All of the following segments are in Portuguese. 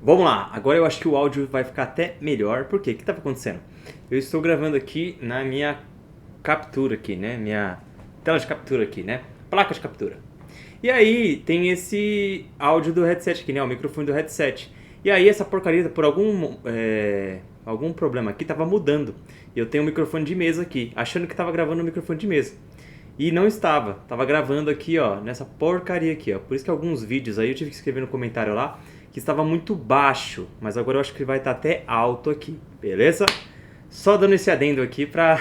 Vamos lá, agora eu acho que o áudio vai ficar até melhor. Por quê? O que estava acontecendo? Eu estou gravando aqui na minha captura aqui, né? Minha tela de captura aqui, né? Placa de captura. E aí tem esse áudio do headset aqui, né? O microfone do headset. E aí essa porcaria, por algum problema aqui, tava mudando. E eu tenho um microfone de mesa aqui, achando que tava gravando no microfone de mesa. E não estava. Tava gravando aqui, ó, nessa porcaria aqui, ó. Por isso que alguns vídeos aí eu tive que escrever no comentário lá que estava muito baixo, mas agora eu acho que vai estar até alto aqui, beleza? Só dando esse adendo aqui pra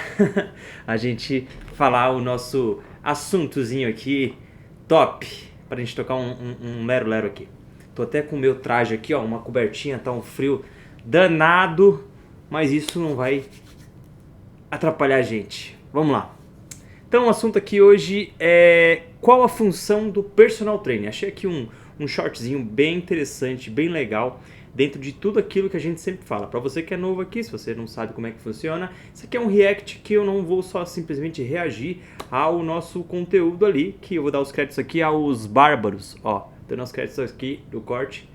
a gente falar o nosso assuntozinho aqui top, pra gente tocar um lero-lero aqui. Tô até com o meu traje aqui, ó, uma cobertinha, tá um frio danado, mas isso não vai atrapalhar a gente. Vamos lá. Então o assunto aqui hoje é qual a função do personal trainer. Achei aqui um shortzinho bem interessante, bem legal, dentro de tudo aquilo que a gente sempre fala. Para você que é novo aqui, se você não sabe como é que funciona, isso aqui é um react que eu não vou só simplesmente reagir ao nosso conteúdo ali, que eu vou dar os créditos aqui aos bárbaros, ó, dando os créditos aqui do corte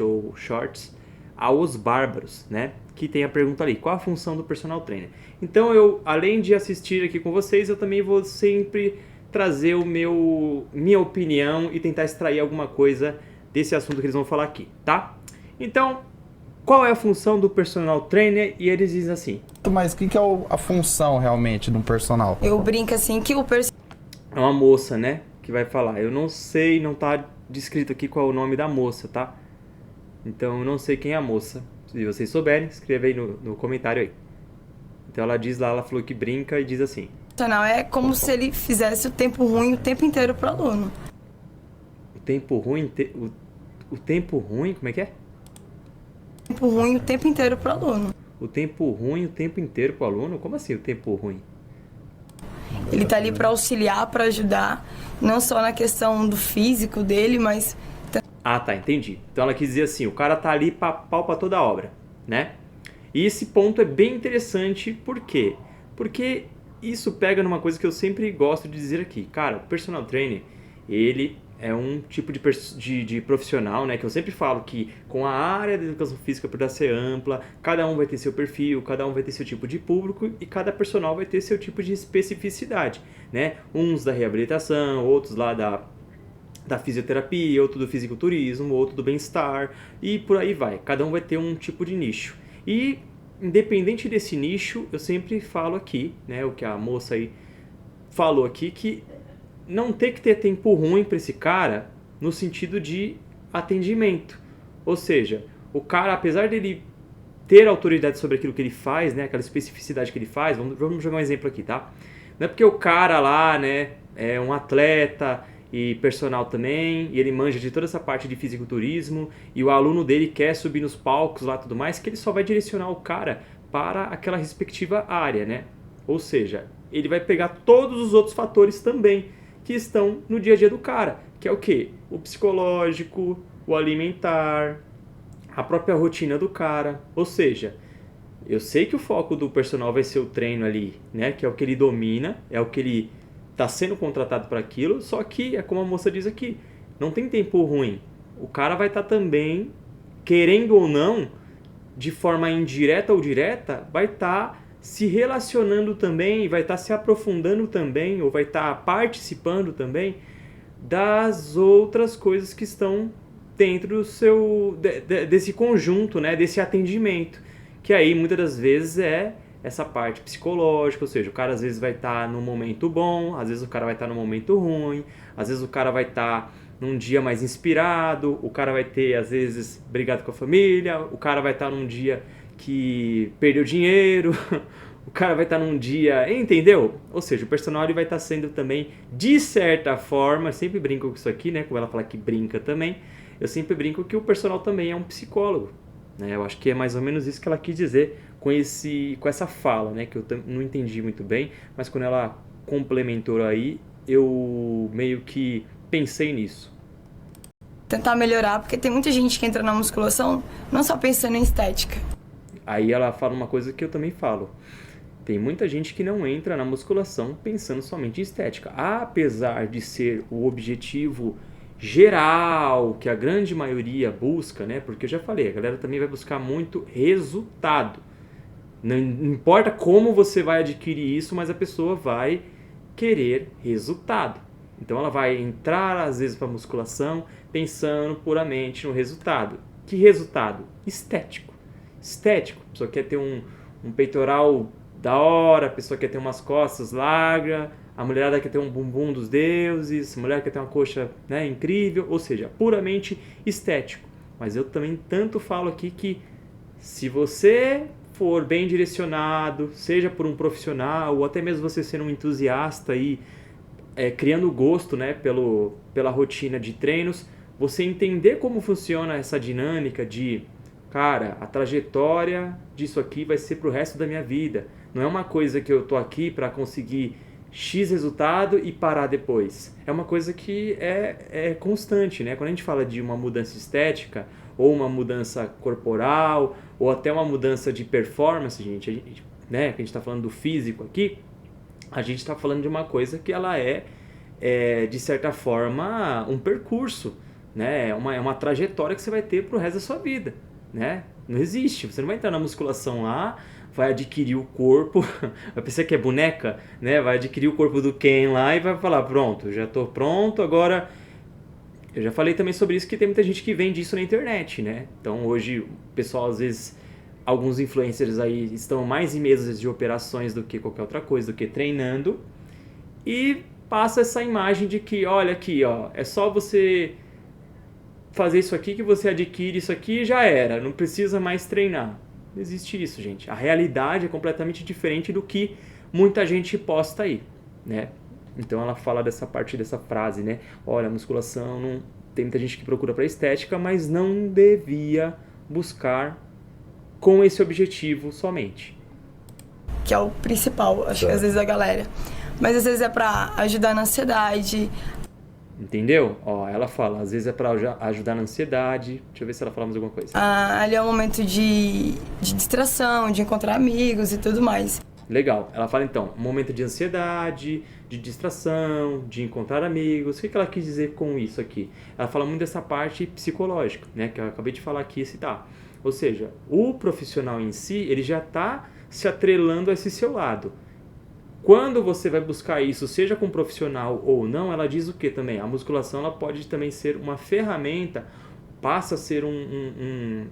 ou shorts, aos bárbaros, né? Que tem a pergunta ali, qual a função do personal trainer? Então eu, além de assistir aqui com vocês, eu também vou sempre trazer minha opinião e tentar extrair alguma coisa desse assunto que eles vão falar aqui, tá? Então, qual é a função do personal trainer? E eles dizem assim. Mas o que é a função realmente de um personal? Eu brinco assim que o É uma moça, né? Que vai falar. Eu não sei, não tá descrito aqui qual é o nome da moça, tá? Então eu não sei quem é a moça. Se vocês souberem, escreva aí no comentário aí. Então ela diz lá, ela falou que brinca e diz assim. personal é como se ele fizesse o tempo ruim o tempo inteiro pro aluno. O tempo ruim, o tempo ruim, como é que é? O tempo ruim o tempo inteiro pro aluno. O tempo ruim o tempo inteiro pro aluno? Como assim o tempo ruim? Ele tá ali para auxiliar, para ajudar, não só na questão do físico dele, mas Ah, tá, entendi. Então ela quis dizer assim, o cara tá ali pau pra toda a obra, né? E esse ponto é bem interessante, por quê? Porque isso pega numa coisa que eu sempre gosto de dizer aqui. Cara, o personal trainer, ele é um tipo de profissional, né? Que eu sempre falo que com a área da educação física por ser ampla, cada um vai ter seu perfil, cada um vai ter seu tipo de público e cada personal vai ter seu tipo de especificidade, né? Uns da reabilitação, outros lá da fisioterapia, outro do fisiculturismo, outro do bem-estar e por aí vai. Cada um vai ter um tipo de nicho. E independente desse nicho, eu sempre falo aqui, né, o que a moça aí falou aqui, que não tem que ter tempo ruim para esse cara no sentido de atendimento. Ou seja, o cara, apesar dele ter autoridade sobre aquilo que ele faz, né, aquela especificidade que ele faz, vamos jogar um exemplo aqui, tá? Não é porque o cara lá, né, é um atleta e personal também, e ele manja de toda essa parte de fisiculturismo, e o aluno dele quer subir nos palcos lá e tudo mais, que ele só vai direcionar o cara para aquela respectiva área, né? Ou seja, ele vai pegar todos os outros fatores também que estão no dia a dia do cara, que é o quê? O psicológico, o alimentar, a própria rotina do cara. Ou seja, eu sei que o foco do personal vai ser o treino ali, né? Que é o que ele domina, é o que ele está sendo contratado para aquilo, só que é como a moça diz aqui, não tem tempo ruim. O cara vai estar também, querendo ou não, de forma indireta ou direta, vai estar se relacionando também, vai estar se aprofundando também, ou vai estar participando também das outras coisas que estão dentro do desse conjunto, né, desse atendimento, que aí muitas das vezes é essa parte psicológica, ou seja, o cara às vezes vai estar num momento bom, às vezes o cara vai estar num momento ruim, às vezes o cara vai estar num dia mais inspirado, o cara vai ter às vezes brigado com a família, o cara vai estar num dia que perdeu dinheiro, o cara vai estar num dia, entendeu? Ou seja, o personal ele vai estar sendo também, de certa forma, sempre brinco com isso aqui, né, como ela fala que brinca também, eu sempre brinco que o personal também é um psicólogo. Eu acho que é mais ou menos isso que ela quis dizer com essa fala, né? Que eu não entendi muito bem, mas quando ela complementou aí, eu meio que pensei nisso. tentar melhorar, porque tem muita gente que entra na musculação não só pensando em estética. Aí ela fala uma coisa que eu também falo. Tem muita gente que não entra na musculação pensando somente em estética. Apesar de ser o objetivo geral, que a grande maioria busca, né? Porque eu já falei, a galera também vai buscar muito resultado. Não importa como você vai adquirir isso, mas a pessoa vai querer resultado. Então ela vai entrar às vezes para musculação pensando puramente no resultado. Que resultado? Estético. Estético. A pessoa quer ter um peitoral da hora, a pessoa quer ter umas costas largas, a mulherada quer ter um bumbum dos deuses, a mulher quer ter uma coxa, né, incrível, ou seja, puramente estético. Mas eu também tanto falo aqui que se você for bem direcionado, seja por um profissional ou até mesmo você sendo um entusiasta e criando gosto, né, pela rotina de treinos, você entender como funciona essa dinâmica de, cara, a trajetória disso aqui vai ser pro resto da minha vida. Não é uma coisa que eu tô aqui para conseguir X resultado e parar depois. É uma coisa que é constante, né? Quando a gente fala de uma mudança estética, ou uma mudança corporal, ou até uma mudança de performance, né? Que a gente está falando do físico aqui, a gente está falando de uma coisa que ela de certa forma, um percurso, né? É uma trajetória que você vai ter pro resto da sua vida, né? Não existe, você não vai entrar na musculação lá, vai adquirir o corpo, vai pensar que é boneca, né? Vai adquirir o corpo do Ken lá e vai falar, pronto, já estou pronto, agora... Eu já falei também sobre isso, que tem muita gente que vende isso na internet, né? Então hoje o pessoal, às vezes, alguns influencers aí estão mais em mesas de operações do que qualquer outra coisa, do que treinando, e passa essa imagem de que, olha aqui, ó, é só você fazer isso aqui que você adquire isso aqui e já era, não precisa mais treinar. Não existe isso, gente. A realidade é completamente diferente do que muita gente posta aí, né? Então ela fala dessa parte dessa frase, né? Olha, a musculação não... Tem muita gente que procura para estética, mas não devia buscar com esse objetivo somente. Que é o principal, acho que às vezes a galera. Mas às vezes é para ajudar na ansiedade. Entendeu? Ó, ela fala, às vezes é para ajudar na ansiedade. Deixa eu ver se ela fala mais alguma coisa. Ali é um momento de distração, de encontrar amigos e tudo mais. Legal. Ela fala então, um momento de ansiedade, de distração, de encontrar amigos. O que ela quis dizer com isso aqui? Ela fala muito dessa parte psicológica, né? Que eu acabei de falar aqui e citar. Ou seja, o profissional em si, ele já está se atrelando a esse seu lado. Quando você vai buscar isso, seja com um profissional ou não, ela diz o que também? A musculação ela pode também ser uma ferramenta, passa a ser um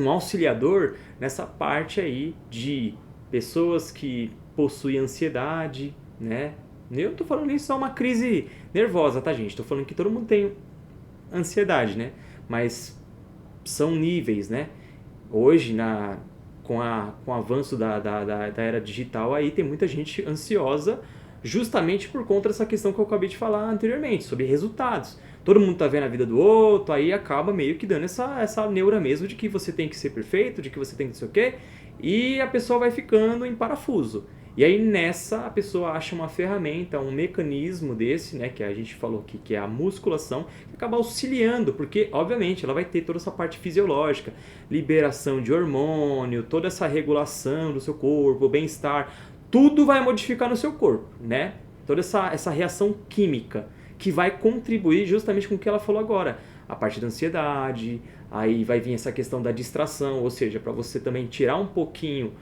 auxiliador nessa parte aí de pessoas que possuem ansiedade, né? Eu não tô falando nem só uma crise nervosa, tá, gente? Tô falando que todo mundo tem ansiedade, né? Mas são níveis, né? Hoje, com o avanço da era digital, aí tem muita gente ansiosa justamente por conta dessa questão que eu acabei de falar anteriormente, sobre resultados. Todo mundo tá vendo a vida do outro, aí acaba meio que dando essa neura mesmo de que você tem que ser perfeito, de que você tem que não sei o quê, e a pessoa vai ficando em parafuso. E aí nessa a pessoa acha uma ferramenta, um mecanismo desse, né, que a gente falou aqui, que é a musculação, que acaba auxiliando, porque obviamente ela vai ter toda essa parte fisiológica, liberação de hormônio, toda essa regulação do seu corpo, bem-estar, tudo vai modificar no seu corpo, né? Toda essa reação química que vai contribuir justamente com o que ela falou agora, a parte da ansiedade, aí vai vir essa questão da distração, ou seja, para você também tirar um pouquinho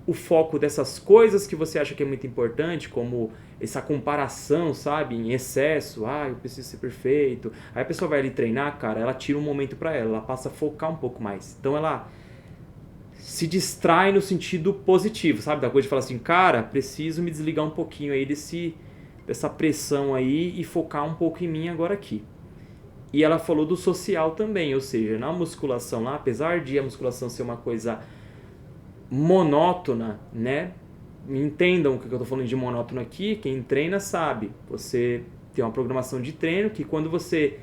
o foco dessas coisas que você acha que é muito importante, como essa comparação, sabe, em excesso, eu preciso ser perfeito. Aí a pessoa vai ali treinar, cara, ela tira um momento para ela passa a focar um pouco mais. Então ela se distrai no sentido positivo, sabe, da coisa de falar assim, cara, preciso me desligar um pouquinho aí dessa pressão aí e focar um pouco em mim agora aqui. E ela falou do social também, ou seja, na musculação lá, apesar de a musculação ser uma coisa monótona, né? Entendam o que eu estou falando de monótono aqui, quem treina sabe. Você tem uma programação de treino que quando você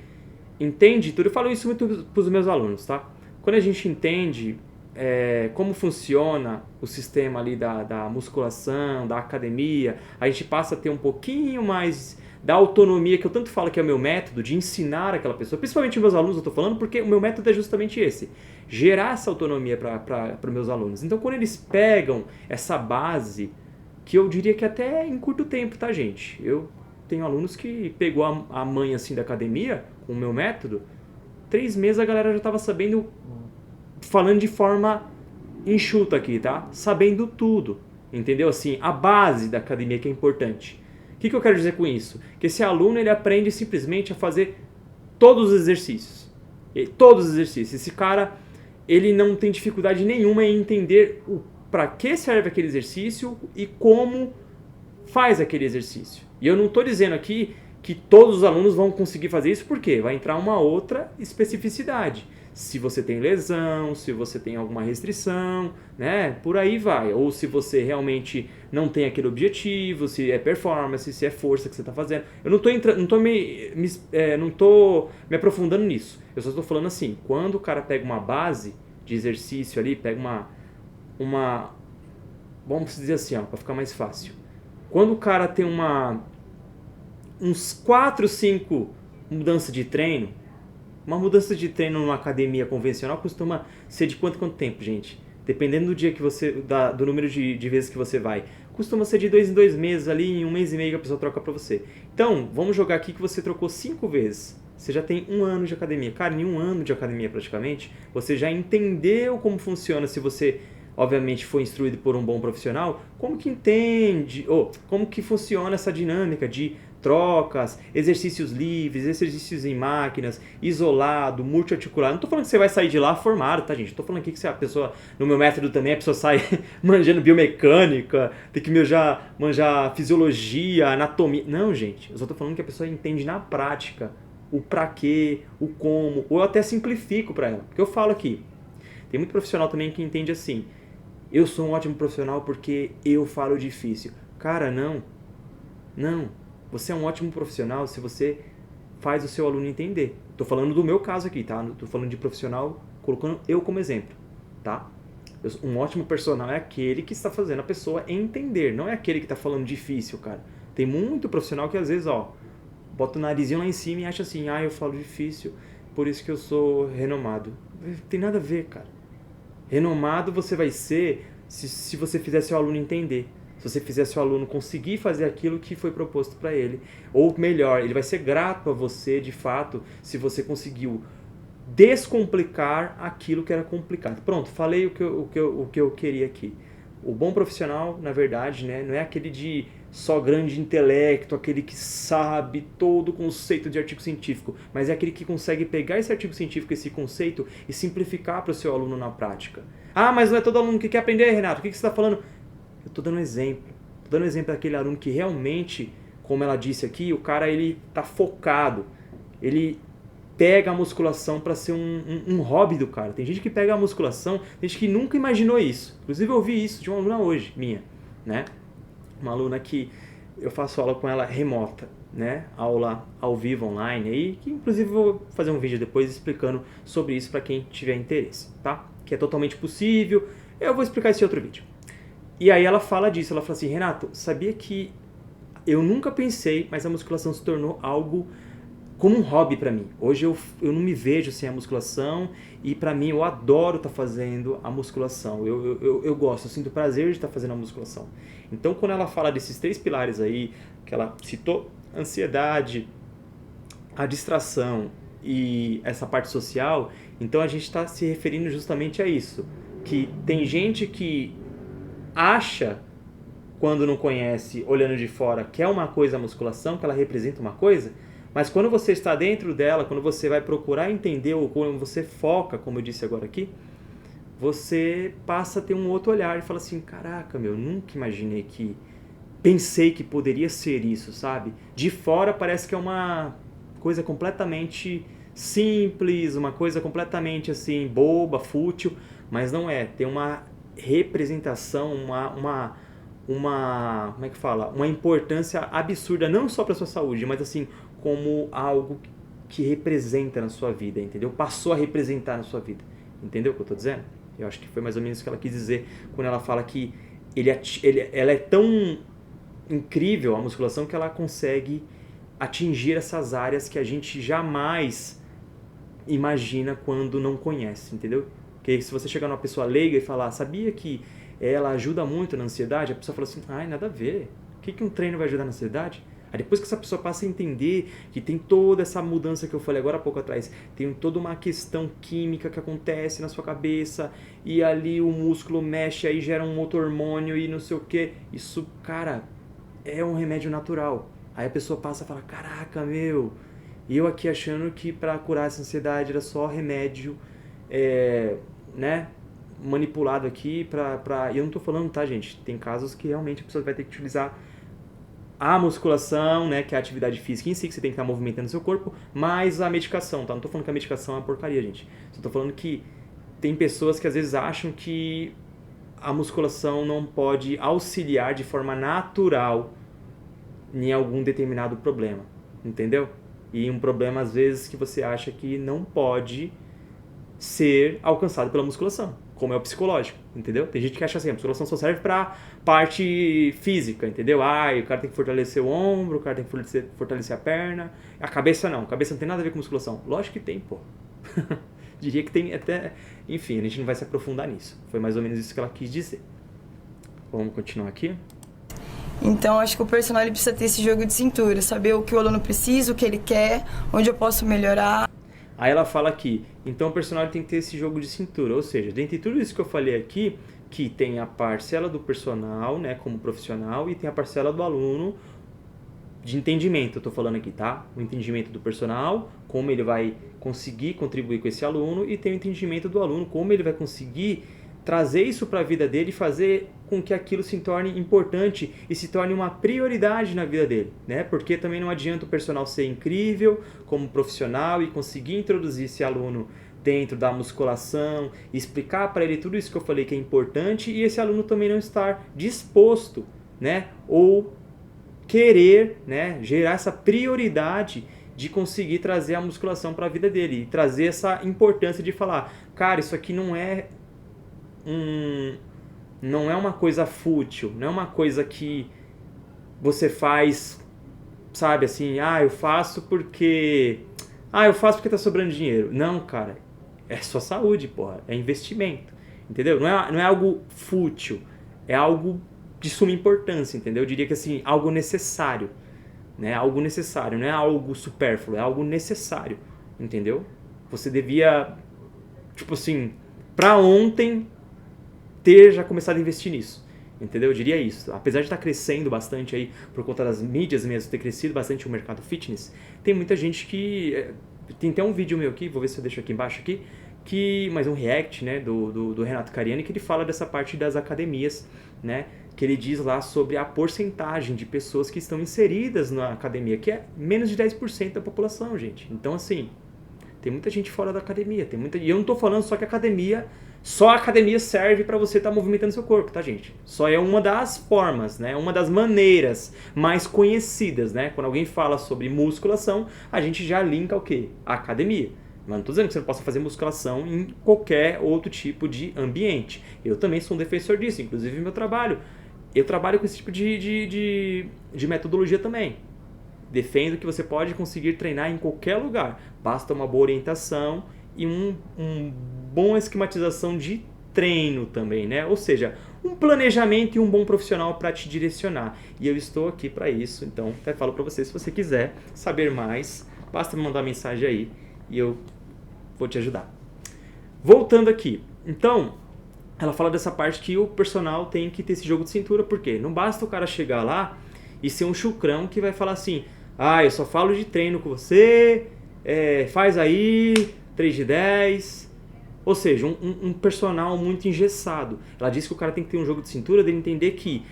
entende tudo, eu falo isso muito para os meus alunos, tá? Quando a gente entende como funciona o sistema ali da musculação, da academia, a gente passa a ter um pouquinho mais da autonomia, que eu tanto falo que é o meu método, de ensinar aquela pessoa, principalmente os meus alunos eu estou falando, porque o meu método é justamente esse, gerar essa autonomia para os meus alunos. Então quando eles pegam essa base, que eu diria que até em curto tempo, tá, gente? Eu tenho alunos que pegou a mãe assim da academia com o meu método, 3 meses a galera já estava sabendo, falando de forma enxuta aqui, tá? Sabendo tudo, entendeu? Assim, a base da academia que é importante. O que eu quero dizer com isso? Que esse aluno, ele aprende simplesmente a fazer todos os exercícios. Todos os exercícios. Esse cara, ele não tem dificuldade nenhuma em entender para que serve aquele exercício e como faz aquele exercício. E eu não estou dizendo aqui que todos os alunos vão conseguir fazer isso, porque vai entrar uma outra especificidade. Se você tem lesão, se você tem alguma restrição, né? Por aí vai. Ou se você realmente não tem aquele objetivo, se é performance, se é força que você está fazendo. Eu não estou me aprofundando nisso. Eu só estou falando assim, quando o cara pega uma base de exercício ali, pega uma vamos dizer assim, para ficar mais fácil. Quando o cara tem uns 4, 5 mudanças de treino, uma mudança de treino numa academia convencional costuma ser de quanto tempo, gente? Dependendo do dia que do número de vezes que você vai. Costuma ser de 2 em 2 meses ali, em 1 mês e meio que a pessoa troca pra você. Então, vamos jogar aqui que você trocou 5 vezes. Você já tem 1 ano de academia. Cara, em 1 ano de academia praticamente, você já entendeu como funciona, se você, obviamente, foi instruído por um bom profissional, como que entende, ou como que funciona essa dinâmica de trocas, exercícios livres, exercícios em máquinas, isolado, multiarticular. Não estou falando que você vai sair de lá formado, tá, gente? Estou falando aqui que se a pessoa, no meu método também, a pessoa sai manjando biomecânica, tem que manjar fisiologia, anatomia. Não, gente. Eu só estou falando que a pessoa entende na prática o pra quê, o como, ou eu até simplifico para ela. Porque eu falo aqui, tem muito profissional também que entende assim, eu sou um ótimo profissional porque eu falo difícil. Cara, não. Você é um ótimo profissional se você faz o seu aluno entender. Estou falando do meu caso aqui, tá? Estou falando de profissional, colocando eu como exemplo, tá? Um ótimo profissional é aquele que está fazendo a pessoa entender, não é aquele que está falando difícil, cara. Tem muito profissional que às vezes, bota o narizinho lá em cima e acha assim, eu falo difícil, por isso que eu sou renomado. Não tem nada a ver, cara. Renomado você vai ser se você fizer seu aluno entender. Se você fizer seu aluno conseguir fazer aquilo que foi proposto para ele. Ou melhor, ele vai ser grato a você, de fato, se você conseguiu descomplicar aquilo que era complicado. Pronto, falei o que eu queria aqui. O bom profissional, na verdade, né, não é aquele de só grande intelecto, aquele que sabe todo o conceito de artigo científico, mas é aquele que consegue pegar esse artigo científico, esse conceito, e simplificar para o seu aluno na prática. Mas não é todo aluno que quer aprender, Renato, o que você está falando? Eu estou dando exemplo. Estou dando exemplo daquele aluno que realmente, como ela disse aqui, o cara ele está focado. Ele pega a musculação para ser um hobby do cara. Tem gente que pega a musculação, tem gente que nunca imaginou isso. Inclusive eu ouvi isso de uma aluna hoje, minha, né? Uma aluna que eu faço aula com ela remota, né? Aula ao vivo, online aí, que inclusive eu vou fazer um vídeo depois explicando sobre isso para quem tiver interesse, tá? Que é totalmente possível. Eu vou explicar esse outro vídeo. E aí ela fala disso, ela fala assim, Renato, sabia que eu nunca pensei, mas a musculação se tornou algo como um hobby para mim. Hoje eu não me vejo sem a musculação e para mim eu adoro estar fazendo a musculação. Eu gosto, eu sinto prazer de estar fazendo a musculação. Então quando ela fala desses 3 pilares aí, que ela citou, ansiedade, a distração e essa parte social, então a gente está se referindo justamente a isso. Que tem gente que acha, quando não conhece, olhando de fora, que é uma coisa a musculação, que ela representa uma coisa, mas quando você está dentro dela, quando você vai procurar entender, ou quando você foca, como eu disse agora aqui, você passa a ter um outro olhar e fala assim, caraca, nunca imaginei que, pensei que poderia ser isso, sabe? De fora parece que é uma coisa completamente simples, uma coisa completamente assim, fútil, mas não é, tem uma representação, como é que fala? Uma importância absurda, não só para sua saúde, mas assim, como algo que representa na sua vida, entendeu? Passou a representar na sua vida, entendeu o que eu estou dizendo? Eu acho que foi mais ou menos o que ela quis dizer quando ela fala que ela é tão incrível, a musculação, que ela consegue atingir essas áreas que a gente jamais imagina quando não conhece, entendeu? Porque se você chegar numa pessoa leiga e falar, sabia que ela ajuda muito na ansiedade? A pessoa fala assim, nada a ver. O que um treino vai ajudar na ansiedade? Aí depois que essa pessoa passa a entender que tem toda essa mudança que eu falei agora há pouco atrás, tem toda uma questão química que acontece na sua cabeça, e ali o músculo mexe, aí gera um outro hormônio e não sei o que, isso, cara, é um remédio natural. Aí a pessoa passa a falar, caraca, meu, e eu aqui achando que pra curar essa ansiedade era só remédio, né, manipulado aqui e eu não tô falando, tá, gente, tem casos que realmente a pessoa vai ter que utilizar a musculação, né, que é a atividade física em si, que você tem que estar movimentando o seu corpo, mais a medicação, tá? Não tô falando que a medicação é uma porcaria, gente. Só tô falando que tem pessoas que às vezes acham que a musculação não pode auxiliar de forma natural em algum determinado problema, entendeu? E um problema, às vezes, que você acha que não pode ser alcançado pela musculação, como é o psicológico, entendeu? Tem gente que acha assim, a musculação só serve pra parte física, entendeu? O cara tem que fortalecer o ombro, o cara tem que fortalecer a perna, a cabeça não tem nada a ver com musculação. Lógico que tem, pô. Diria que tem até... Enfim, a gente não vai se aprofundar nisso. Foi mais ou menos isso que ela quis dizer. Vamos continuar aqui? Então, acho que o personal ele precisa ter esse jogo de cintura, saber o que o aluno precisa, o que ele quer, onde eu posso melhorar. Aí ela fala aqui, então o personal tem que ter esse jogo de cintura, ou seja, dentre tudo isso que eu falei aqui, que tem a parcela do personal, né, como profissional, e tem a parcela do aluno de entendimento, eu tô falando aqui, tá? O entendimento do personal, como ele vai conseguir contribuir com esse aluno, e tem o entendimento do aluno, como ele vai conseguir trazer isso para a vida dele e fazer com que aquilo se torne importante e se torne uma prioridade na vida dele, né? Porque também não adianta o personal ser incrível como profissional e conseguir introduzir esse aluno dentro da musculação, explicar para ele tudo isso que eu falei que é importante e esse aluno também não estar disposto, né? Ou querer, né? Gerar essa prioridade de conseguir trazer a musculação para a vida dele e trazer essa importância de falar, cara, isso aqui não é uma coisa fútil, não é uma coisa que você faz, sabe, assim, eu faço porque tá sobrando dinheiro. Não, cara, é sua saúde, porra, é investimento, entendeu? Não é algo fútil, é algo de suma importância, entendeu? Eu diria que assim, algo necessário, né? Algo necessário, não é algo supérfluo, é algo necessário, entendeu? Você devia, tipo assim, pra ontem ter já começado a investir nisso, entendeu? Eu diria isso. Apesar de estar crescendo bastante aí, por conta das mídias mesmo, ter crescido bastante o mercado fitness, tem muita gente que... Tem até um vídeo meu aqui, vou ver se eu deixo aqui embaixo aqui, mas um react, né, do Renato Cariani, que ele fala dessa parte das academias, né, que ele diz lá sobre a porcentagem de pessoas que estão inseridas na academia, que é menos de 10% da população, gente. Então, assim, tem muita gente fora da academia, e eu não tô falando só que só a academia serve para você estar movimentando seu corpo, tá, gente? Só é uma das formas, né? Uma das maneiras mais conhecidas, né? Quando alguém fala sobre musculação, a gente já linka o quê? A academia. Mas não tô dizendo que você não possa fazer musculação em qualquer outro tipo de ambiente. Eu também sou um defensor disso, inclusive meu trabalho. Eu trabalho com esse tipo de metodologia também. Defendo que você pode conseguir treinar em qualquer lugar. Basta uma boa orientação e um boa esquematização de treino também, né? Ou seja, um planejamento e um bom profissional para te direcionar. E eu estou aqui para isso, então até falo para você, se você quiser saber mais, basta me mandar uma mensagem aí e eu vou te ajudar. Voltando aqui, então, ela fala dessa parte que o personal tem que ter esse jogo de cintura, porque não basta o cara chegar lá e ser um chucrão que vai falar assim, eu só falo de treino com você, faz aí 3 de 10, ou seja, um personal muito engessado. Ela diz que o cara tem que ter um jogo de cintura, dele entender que,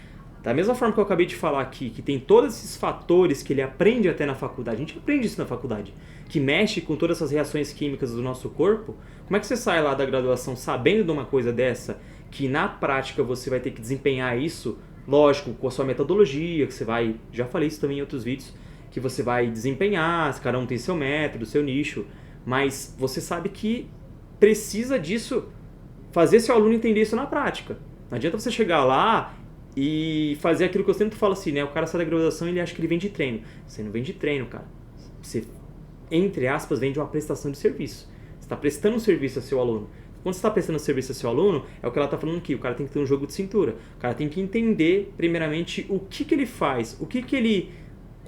da mesma forma que eu acabei de falar aqui, que tem todos esses fatores que ele aprende até na faculdade, a gente aprende isso na faculdade, que mexe com todas essas reações químicas do nosso corpo, como é que você sai lá da graduação sabendo de uma coisa dessa, que na prática você vai ter que desempenhar isso, lógico, com a sua metodologia, que você vai, já falei isso também em outros vídeos, que você vai desempenhar, cada um tem seu método, seu nicho, mas você sabe que precisa disso, fazer seu aluno entender isso na prática. Não adianta você chegar lá e fazer aquilo que eu sempre falo assim, né? O cara sai da graduação e ele acha que ele vende treino. Você não vende treino, cara. Você, entre aspas, vende uma prestação de serviço. Você está prestando um serviço ao seu aluno. Quando você está prestando serviço ao seu aluno, é o que ela está falando aqui, o cara tem que ter um jogo de cintura. O cara tem que entender, primeiramente, o que ele faz,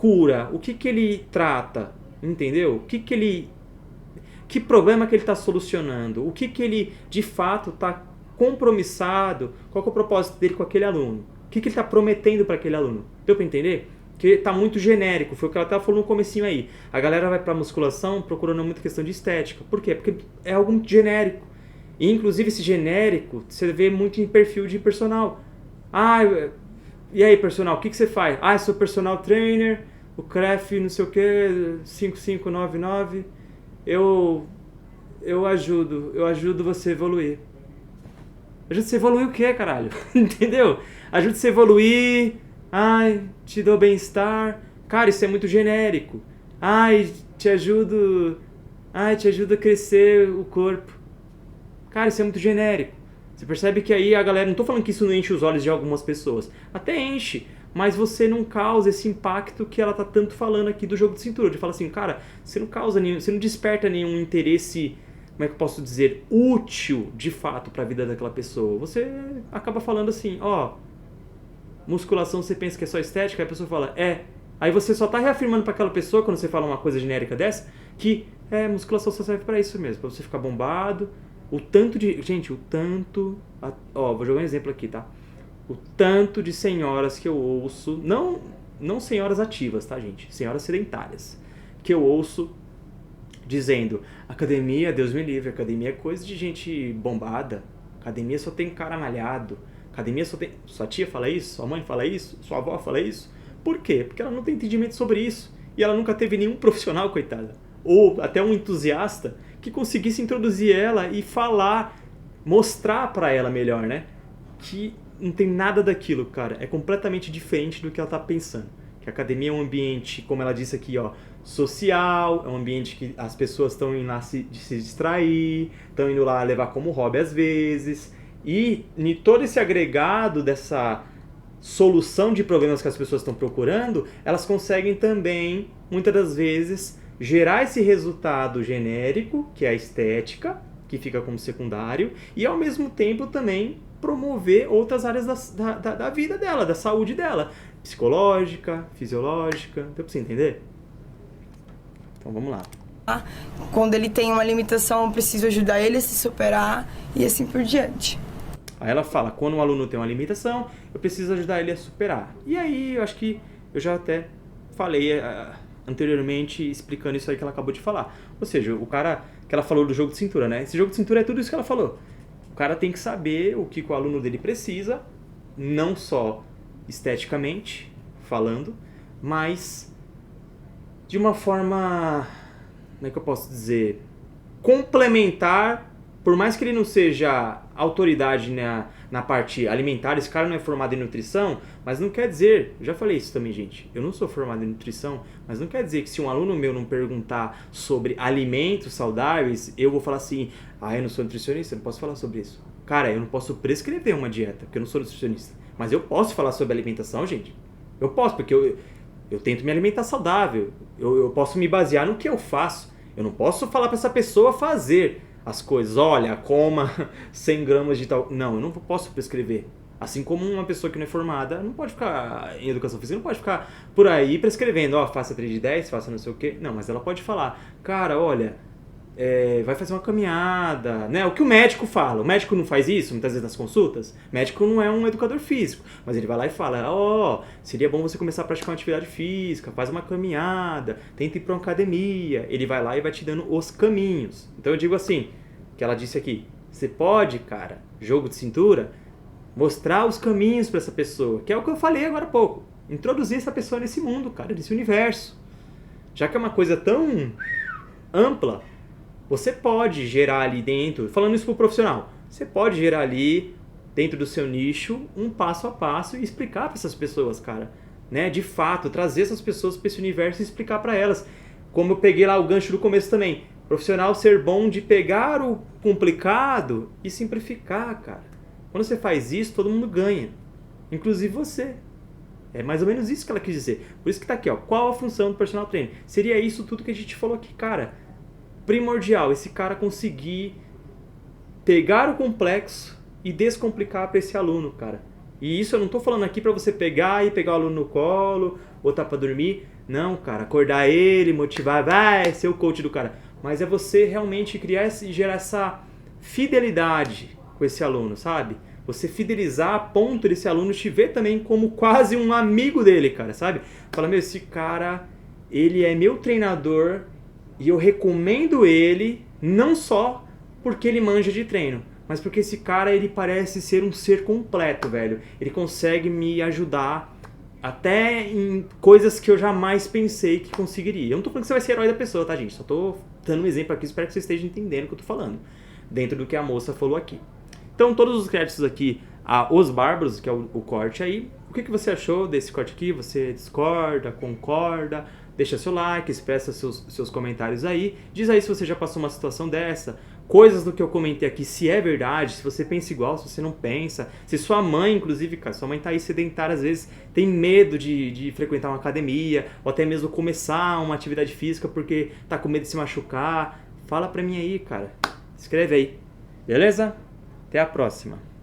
cura? O que ele trata? Entendeu? Que problema que ele está solucionando? O que ele, de fato, está compromissado? Qual que é o propósito dele com aquele aluno? O que ele está prometendo para aquele aluno? Deu para entender? Porque tá muito genérico, foi o que ela estava falando no comecinho aí. A galera vai pra musculação procurando muita questão de estética. Por quê? Porque é algo muito genérico. E, inclusive, esse genérico, você vê muito em perfil de personal. Ah, e aí, personal, o que você faz? Ah, eu sou personal trainer, o CREF não sei o que, 5599. Eu ajudo você a evoluir. Ajuda você a evoluir o quê, caralho? Entendeu? Ajuda você a evoluir. Ai, te dou bem-estar. Cara, isso é muito genérico. Ai, te ajudo a crescer o corpo. Cara, isso é muito genérico. Você percebe que aí a galera... Não tô falando que isso não enche os olhos de algumas pessoas. Até enche. Mas você não causa esse impacto que ela tá tanto falando aqui do jogo de cintura. De falar assim, cara, você não desperta nenhum interesse, como é que eu posso dizer, útil, de fato, pra vida daquela pessoa. Você acaba falando assim, musculação você pensa que é só estética, aí a pessoa fala, Aí você só tá reafirmando pra aquela pessoa, quando você fala uma coisa genérica dessa, que musculação só serve pra isso mesmo, pra você ficar bombado. O tanto de... Gente, vou jogar um exemplo aqui, tá? O tanto de senhoras que eu ouço, não senhoras ativas, tá, gente? Senhoras sedentárias, que eu ouço dizendo, academia, Deus me livre, academia é coisa de gente bombada, academia só tem cara malhado, academia só tem... Sua tia fala isso? Sua mãe fala isso? Sua avó fala isso? Por quê? Porque ela não tem entendimento sobre isso. E ela nunca teve nenhum profissional, coitada. Ou até um entusiasta que conseguisse introduzir ela e falar, mostrar pra ela melhor, né? Que não tem nada daquilo, cara. É completamente diferente do que ela tá pensando. Que a academia é um ambiente, como ela disse aqui, social, é um ambiente que as pessoas estão indo lá se distrair, estão indo lá levar como hobby às vezes. E em todo esse agregado dessa solução de problemas que as pessoas estão procurando, elas conseguem também, muitas das vezes, gerar esse resultado genérico, que é a estética, que fica como secundário, e ao mesmo tempo também promover outras áreas da vida dela, da saúde dela, psicológica, fisiológica. Deu pra você entender? Então vamos lá. Quando ele tem uma limitação, eu preciso ajudar ele a se superar e assim por diante. Aí ela fala, quando um aluno tem uma limitação, eu preciso ajudar ele a superar. E aí eu acho que eu já até falei anteriormente explicando isso aí que ela acabou de falar. Ou seja, o cara que ela falou do jogo de cintura, né? Esse jogo de cintura é tudo isso que ela falou. O cara tem que saber o que o aluno dele precisa, não só esteticamente falando, mas de uma forma, como é que eu posso dizer, complementar. Por mais que ele não seja autoridade na parte alimentar, esse cara não é formado em nutrição, mas não quer dizer, eu já falei isso também, gente, eu não sou formado em nutrição, mas não quer dizer que se um aluno meu não perguntar sobre alimentos saudáveis, eu vou falar assim, eu não sou nutricionista, eu não posso falar sobre isso. Cara, eu não posso prescrever uma dieta, porque eu não sou nutricionista, mas eu posso falar sobre alimentação, gente. Eu posso, porque eu tento me alimentar saudável, eu posso me basear no que eu faço, eu não posso falar para essa pessoa fazer as coisas, olha, coma 100 gramas de tal... Não, eu não posso prescrever. Assim como uma pessoa que não é formada não pode ficar em educação física, não pode ficar por aí prescrevendo, faça 3 de 10, faça não sei o quê. Não, mas ela pode falar, cara, olha, vai fazer uma caminhada, né? O que o médico fala. O médico não faz isso, muitas vezes nas consultas. O médico não é um educador físico, mas ele vai lá e fala, seria bom você começar a praticar uma atividade física, faz uma caminhada, tenta ir para uma academia. Ele vai lá e vai te dando os caminhos. Então eu digo assim, que ela disse aqui, você pode, cara, jogo de cintura, mostrar os caminhos para essa pessoa, que é o que eu falei agora há pouco. Introduzir essa pessoa nesse mundo, cara, nesse universo. Já que é uma coisa tão ampla, você pode gerar ali dentro, falando isso pro profissional, você pode gerar ali, dentro do seu nicho, um passo a passo e explicar para essas pessoas, cara. Né? De fato, trazer essas pessoas para esse universo e explicar para elas. Como eu peguei lá o gancho do começo também. Profissional ser bom de pegar o complicado e simplificar, cara. Quando você faz isso, todo mundo ganha. Inclusive você. É mais ou menos isso que ela quis dizer. Por isso que tá aqui, qual a função do personal trainer? Seria isso tudo que a gente falou aqui, cara. Primordial, esse cara conseguir pegar o complexo e descomplicar para esse aluno, cara. E isso eu não tô falando aqui para você pegar e pegar o aluno no colo, botar para dormir. Não, cara, acordar ele, motivar, vai ser o coach do cara. Mas é você realmente criar e gerar essa fidelidade com esse aluno, sabe? Você fidelizar a ponto desse aluno te ver também como quase um amigo dele, cara, sabe? Fala, meu, esse cara, ele é meu treinador e eu recomendo ele não só porque ele manja de treino, mas porque esse cara, ele parece ser um ser completo, velho. Ele consegue me ajudar até em coisas que eu jamais pensei que conseguiria. Eu não tô falando que você vai ser herói da pessoa, tá, gente? Só tô dando um exemplo aqui, espero que você esteja entendendo o que eu tô falando, dentro do que a moça falou aqui. Então, todos os créditos aqui a Os Bárbaros, que é o corte aí. O que você achou desse corte aqui? Você discorda, concorda? Deixa seu like, expressa seus comentários aí. Diz aí se você já passou uma situação dessa. Coisas do que eu comentei aqui, se é verdade, se você pensa igual, se você não pensa. Se sua mãe, inclusive, cara, sua mãe tá aí sedentária, às vezes tem medo de frequentar uma academia, ou até mesmo começar uma atividade física porque tá com medo de se machucar. Fala pra mim aí, cara. Escreve aí. Beleza? Até a próxima.